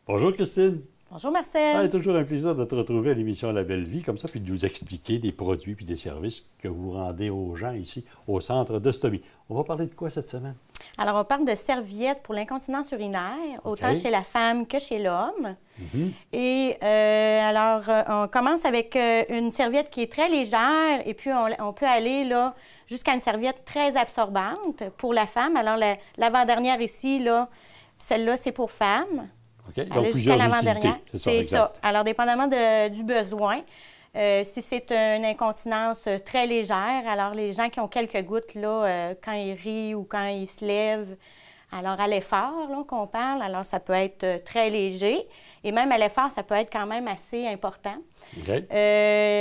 Bonjour Christine. Bonjour Marcel. C'est toujours un plaisir de te retrouver à l'émission La Belle Vie, comme ça, puis de nous expliquer des produits puis des services que vous rendez aux gens ici au centre d'Ostomie. On va parler de quoi cette semaine? Alors, on parle de serviettes pour l'incontinence urinaire, autant chez la femme que chez l'homme. Et on commence avec une serviette qui est très légère et puis on peut aller là jusqu'à une serviette très absorbante pour la femme. Alors, l'avant-dernière ici, là, celle-là, c'est pour femme. OK, donc plusieurs utilités, c'est ça. Alors, dépendamment du besoin, si c'est une incontinence très légère, alors les gens qui ont quelques gouttes là, quand ils rient ou quand ils se lèvent, alors à l'effort qu'on parle, alors ça peut être très léger. Et même à l'effort, ça peut être quand même assez important.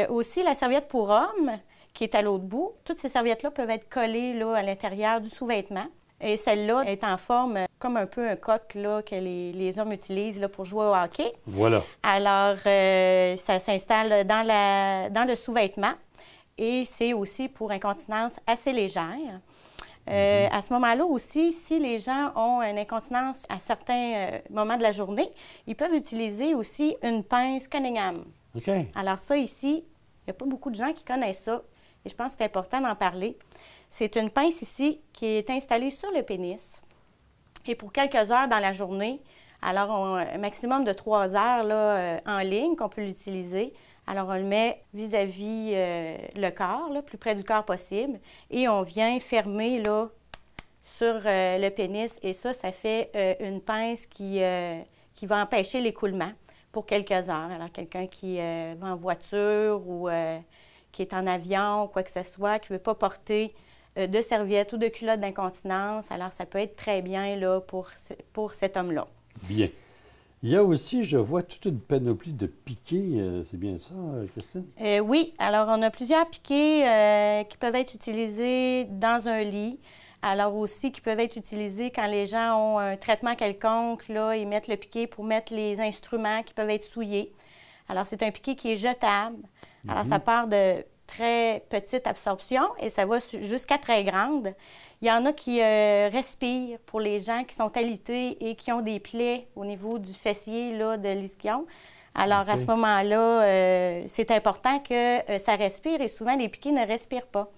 Aussi, la serviette pour hommes, qui est à l'autre bout, toutes ces serviettes-là peuvent être collées là, à l'intérieur du sous-vêtement. Et celle-là est en forme comme un peu un coq là, que les hommes utilisent là, pour jouer au hockey. Voilà. Alors, ça s'installe dans le sous-vêtement et c'est aussi pour incontinence assez légère. À ce moment-là aussi, si les gens ont une incontinence à certains moments de la journée, ils peuvent utiliser aussi une pince Cunningham. Alors ça, ici, il n'y a pas beaucoup de gens qui connaissent ça et je pense que c'est important d'en parler. C'est une pince ici qui est installée sur le pénis. Et pour quelques heures dans la journée, alors un maximum de 3 heures là, en ligne qu'on peut l'utiliser. Alors on le met vis-à-vis le corps, là, plus près du corps possible. Et on vient fermer là, sur le pénis. Et ça fait une pince qui va empêcher l'écoulement pour quelques heures. Alors quelqu'un qui va en voiture ou qui est en avion ou quoi que ce soit, qui ne veut pas porter de serviettes ou de culottes d'incontinence. Alors, ça peut être très bien là, pour cet homme-là. Bien. Il y a aussi, je vois, toute une panoplie de piquets. C'est bien ça, Christine? Oui. Alors, on a plusieurs piquets qui peuvent être utilisés dans un lit. Alors aussi, qui peuvent être utilisés quand les gens ont un traitement quelconque. Là, ils mettent le piquet pour mettre les instruments qui peuvent être souillés. Alors, c'est un piquet qui est jetable. Alors, ça part de très petite absorption et ça va jusqu'à très grande. Il y en a qui respirent pour les gens qui sont alités et qui ont des plaies au niveau du fessier là, de l'ischion. Alors, à ce moment-là, c'est important que ça respire et souvent, les piquets ne respirent pas.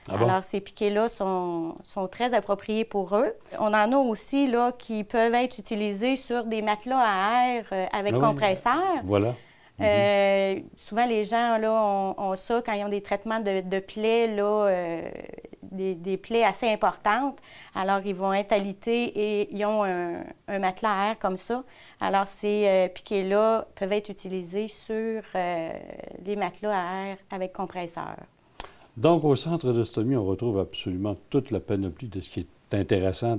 Alors, ces piquets-là sont très appropriés pour eux. On en a aussi là, qui peuvent être utilisés sur des matelas à air avec compresseur. Voilà. Souvent, les gens là, ont ça quand ils ont des traitements de plaies, là, des plaies assez importantes. Alors, ils vont être alités et ils ont un matelas à air comme ça. Alors, ces piquets-là peuvent être utilisés sur les matelas à air avec compresseur. Donc, au centre d'Ostomie, on retrouve absolument toute la panoplie de ce qui est intéressant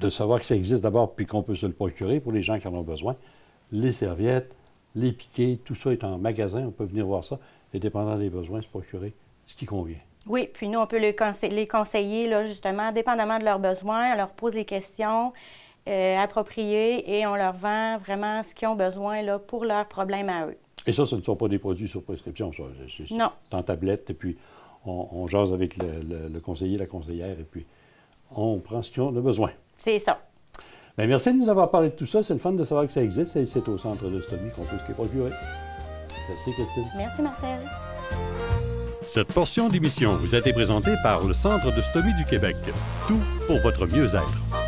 de savoir que ça existe d'abord puis qu'on peut se le procurer pour les gens qui en ont besoin. Les serviettes, les piquets, tout ça est en magasin. On peut venir voir ça et, dépendant des besoins, se procurer ce qui convient. Oui, puis nous, on peut les conseiller, là, justement, dépendamment de leurs besoins. On leur pose les questions appropriées et on leur vend vraiment ce qu'ils ont besoin là, pour leurs problèmes à eux. Et ça, ce ne sont pas des produits sur prescription, ça? Non. C'est en tablette et puis on jase avec le conseiller, la conseillère et puis on prend ce qu'ils ont besoin. C'est ça. Bien, merci de nous avoir parlé de tout ça. C'est le fun de savoir que ça existe et c'est au centre d'Ostomie qu'on peut se les procurer. Merci, Christine. Merci, Marcel. Cette portion d'émission vous a été présentée par le Centre d'Ostomie du Québec. Tout pour votre mieux-être.